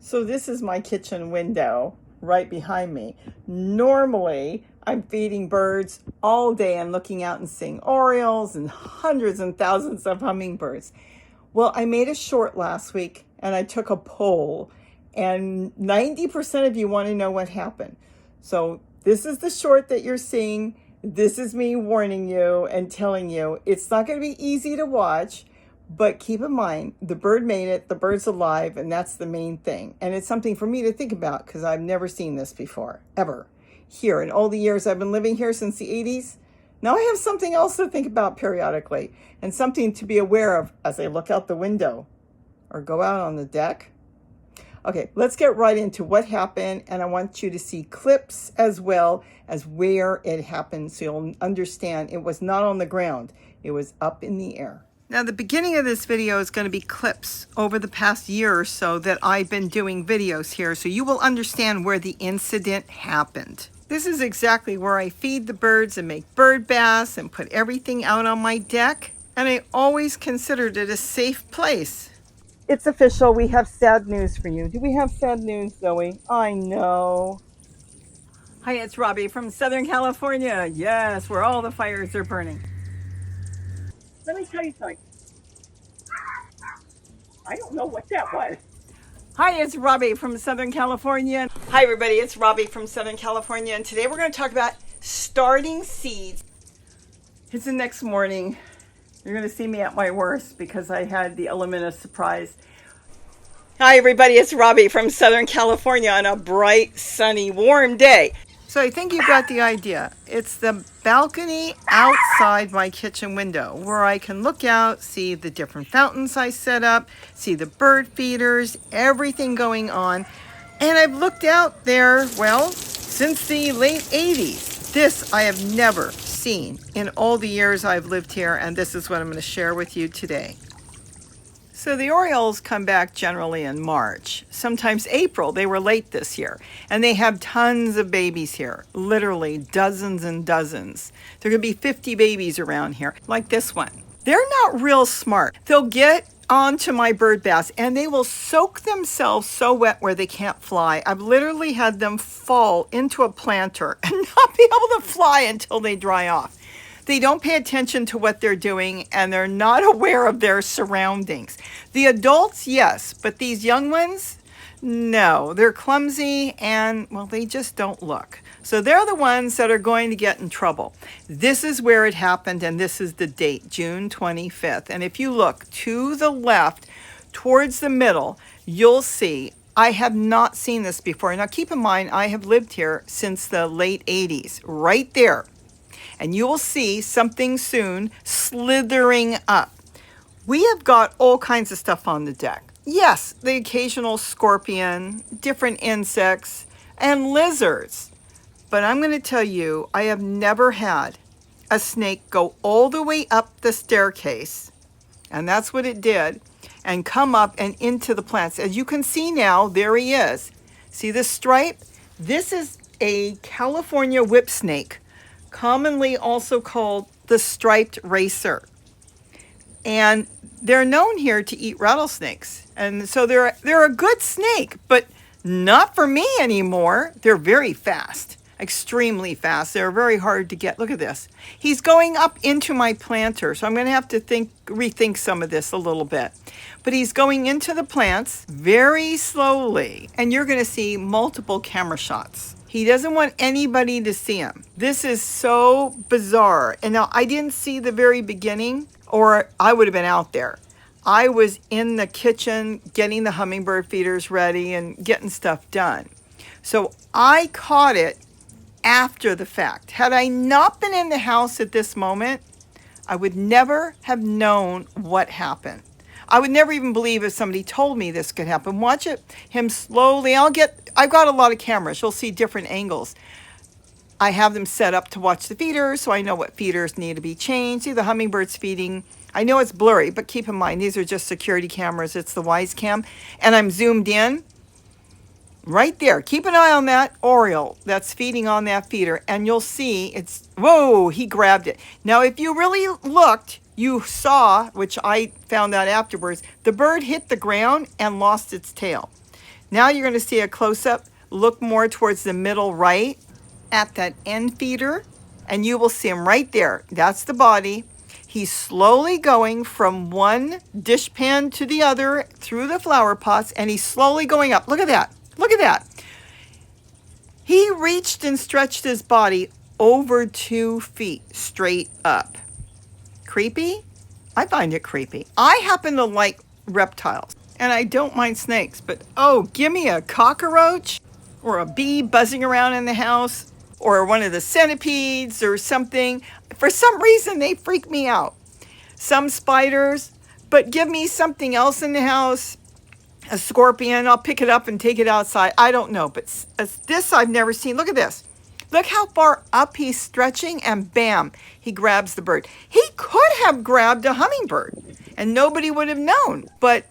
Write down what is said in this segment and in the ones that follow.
So this is my kitchen window right behind me. Normally, I'm feeding birds all day and looking out and seeing orioles and hundreds and thousands of hummingbirds. Well, I made a short last week and I took a poll, and 90% of you want to know what happened. So this is the short that you're seeing. This is me warning you and telling you it's not going to be easy to watch. But keep in mind, the bird made it, the bird's alive, and that's the main thing. And it's something for me to think about because I've never seen this before, ever. Here, in all the years I've been living here since the 80s, now I have something else to think about periodically and something to be aware of as I look out the window or go out on the deck. Okay, let's get right into what happened, and I want you to see clips as well as where it happened so you'll understand it was not on the ground, it was up in the air. Now, the beginning of this video is going to be clips over the past year or so that I've been doing videos here, so you will understand where the incident happened. This is exactly where I feed the birds and make bird baths and put everything out on my deck, and I always considered it a safe place. It's official, we have sad news for you. Do we have sad news, Zoe? I know. Hi, it's Robbie from Southern California. Yes, where all the fires are burning. Let me tell you something. I don't know what that was. Hi, it's Robbie from Southern California. Hi, everybody. It's Robbie from Southern California. And today we're going to talk about starting seeds. It's the next morning. You're going to see me at my worst because I had the element of surprise. Hi, everybody. It's Robbie from Southern California on a bright, sunny, warm day. So I think you got the idea. It's the balcony outside my kitchen window where I can look out, see the different fountains I set up, see the bird feeders, everything going on. And I've looked out there, well, since the late 80s. This I have never seen in all the years I've lived here, and this is what I'm going to share with you today. So the Orioles come back generally in March, sometimes April. They were late this year, and they have tons of babies here, literally dozens and dozens. There could be 50 babies around here, like this one. They're not real smart. They'll get onto my bird baths, and they will soak themselves so wet where they can't fly. I've literally had them fall into a planter and not be able to fly until they dry off. They don't pay attention to what they're doing, and they're not aware of their surroundings. The adults, yes, but these young ones, no. They're clumsy and, well, they just don't look. So they're the ones that are going to get in trouble. This is where it happened, and this is the date, June 25th. And if you look to the left, towards the middle, you'll see I have not seen this before. Now, keep in mind, I have lived here since the late 80s, right there. And you will see something soon slithering up. We have got all kinds of stuff on the deck. Yes, the occasional scorpion, different insects, and lizards. But I'm going to tell you, I have never had a snake go all the way up the staircase, and that's what it did, and come up and into the plants. As you can see now, there he is. See this stripe? This is a California whip snake, commonly also called the striped racer. And they're known here to eat rattlesnakes. And so they're a good snake, but not for me anymore. They're very fast, extremely fast. They're very hard to get. Look at this. He's going up into my planter, so I'm going to have to rethink some of this a little bit. But he's going into the plants very slowly, and you're going to see multiple camera shots. He doesn't want anybody to see him. This is so bizarre. And now I didn't see the very beginning, or I would have been out there. I was in the kitchen getting the hummingbird feeders ready and getting stuff done. So I caught it after the fact. Had I not been in the house at this moment, I would never have known what happened. I would never even believe if somebody told me this could happen. Watch it, him slowly. I've got a lot of cameras. You'll see different angles. I have them set up to watch the feeders, so I know what feeders need to be changed. See the hummingbirds feeding. I know it's blurry, but keep in mind, these are just security cameras. It's the Wise Cam, and I'm zoomed in right there. Keep an eye on that Oriole that's feeding on that feeder, and you'll see whoa, he grabbed it. Now, if you really looked, you saw, which I found out afterwards, the bird hit the ground and lost its tail. Now you're going to see a close-up. Look more towards the middle right at that end feeder, and you will see him right there. That's the body. He's slowly going from one dish pan to the other through the flower pots, and he's slowly going up. Look at that. Look at that. He reached and stretched his body over 2 feet straight up. Creepy? I find it creepy. I happen to like reptiles, and I don't mind snakes, but oh, give me a cockroach or a bee buzzing around in the house or one of the centipedes or something. For some reason, they freak me out. Some spiders, but give me something else in the house. A scorpion, I'll pick it up and take it outside. I don't know, but this I've never seen. Look at this. Look how far up he's stretching, and bam, he grabs the bird. He could have grabbed a hummingbird and nobody would have known. But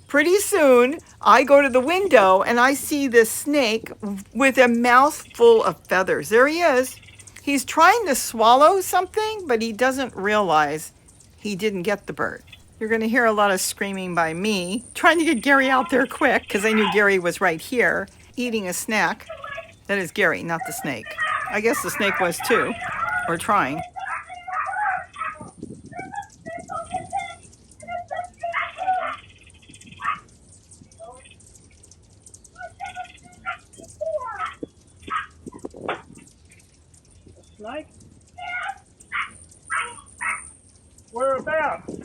pretty soon I go to the window and I see this snake with a mouth full of feathers. There he is. He's trying to swallow something, but he doesn't realize he didn't get the bird. You're going to hear a lot of screaming by me, trying to get Gary out there quick, because I knew Gary was right here, eating a snack. That is Gary, not the snake. I guess the snake was too, or trying. Snake? Whereabouts?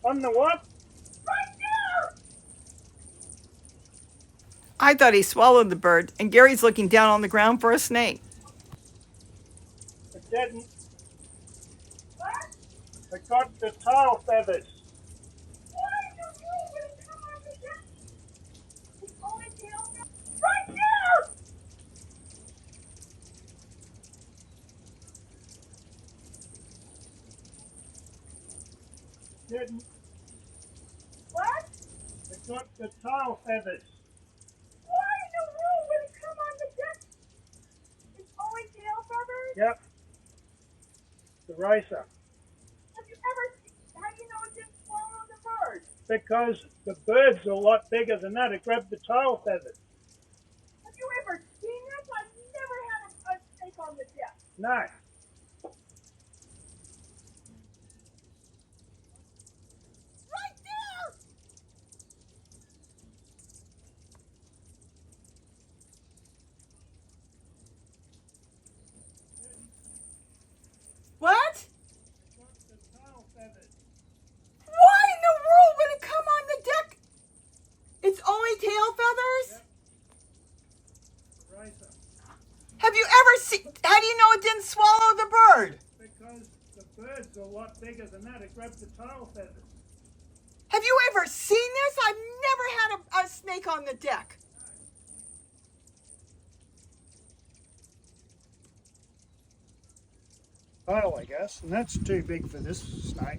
On the what? I thought he swallowed the bird, and Gary's looking down on the ground for a snake. It didn't. It got the tail feathers. Didn't. What? It got the tail feathers. Why in the world would it come on the deck? It's only tail feathers? Yep. The racer. Have you ever seen, how do you know it didn't swallow the bird? Because the bird's a lot bigger than that. It grabbed the tail feathers. Have you ever seen this? I've never had a snake on the deck. No. What? Why in the world would it come on the deck? It's only tail feathers? Yep. Racer. Have you ever seen, how do you know it didn't swallow the bird? Because the bird's a lot bigger than that. It grabbed the tail feathers. Have you ever seen this? I've never had a snake on the deck. Tail, I guess, and that's too big for this snake.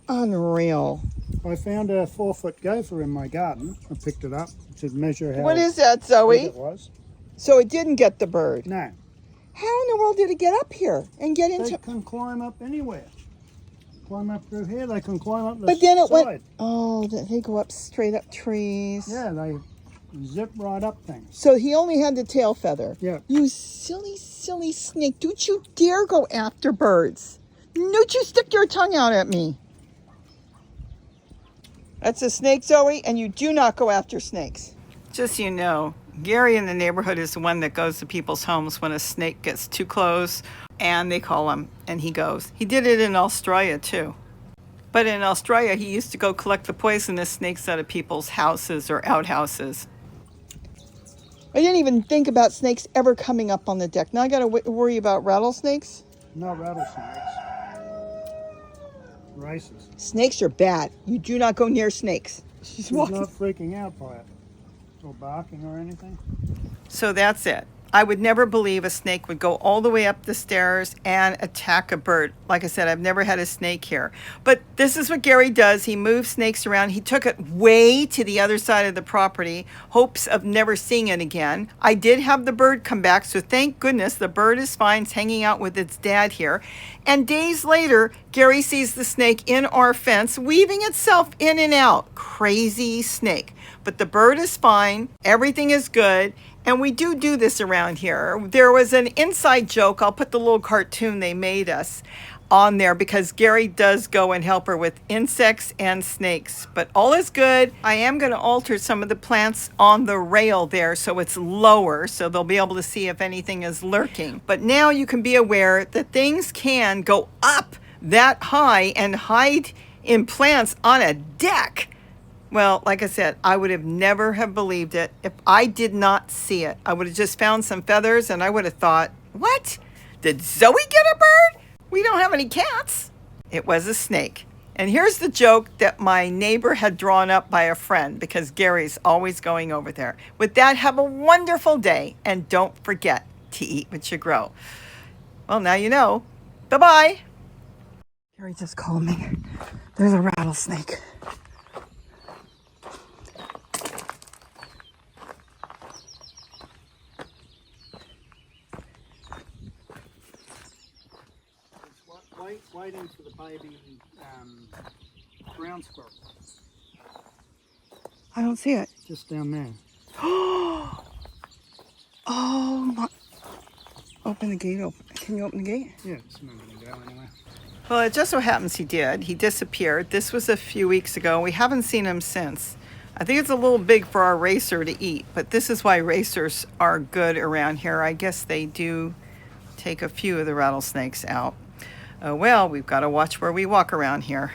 Unreal. I found a 4-foot gopher in my garden. I picked it up to measure how What is that, big Zoe? it was. So it didn't get the bird. No, How in the world did it get up here and get they into? can climb up anywhere. Climb up through here. They can climb up the But then it side. went. Oh, they go up straight up trees. Yeah, they zip right up things. So he only had the tail feather. Yeah. You silly, silly snake! Don't you dare go after birds! Don't you stick your tongue out at me! That's a snake, Zoe, and you do not go after snakes. Just so you know, Gary in the neighborhood is the one that goes to people's homes when a snake gets too close, and they call him, and he goes. He did it in Australia, too. But in Australia, he used to go collect the poisonous snakes out of people's houses or outhouses. I didn't even think about snakes ever coming up on the deck. Now I got to worry about rattlesnakes. Not rattlesnakes. Racers. Snakes are bad. You do not go near snakes. She's He's walking. not freaking out by it or barking or anything. So that's it. I would never believe a snake would go all the way up the stairs and attack a bird. Like I said, I've never had a snake here. But this is what Gary does. He moves snakes around. He took it way to the other side of the property, hopes of never seeing it again. I did have the bird come back, so thank goodness the bird is fine. It's hanging out with its dad here. And days later, Gary sees the snake in our fence, weaving itself in and out. Crazy snake. But the bird is fine. Everything is good. And we do this around here. There was an inside joke. I'll put the little cartoon they made us on there because Gary does go and help her with insects and snakes. But all is good. I am going to alter some of the plants on the rail there so it's lower so they'll be able to see if anything is lurking. But now you can be aware that things can go up that high and hide in plants on a deck. Well, like I said, I would have never have believed it if I did not see it. I would have just found some feathers and I would have thought, what? Did Zoe get a bird? We don't have any cats. It was a snake. And here's the joke that my neighbor had drawn up by a friend because Gary's always going over there. With that, have a wonderful day and don't forget to eat what you grow. Well, now you know. Bye-bye. Gary just called me. There's a rattlesnake. Waiting for the baby ground squirrel. I don't see it. Just down there. Oh, my. Open the gate. Can you open the gate? Yeah, it's not going to go anywhere. Well, it just so happens he did. He disappeared. This was a few weeks ago. We haven't seen him since. I think it's a little big for our racer to eat, but this is why racers are good around here. I guess they do take a few of the rattlesnakes out. Oh, well, we've got to watch where we walk around here.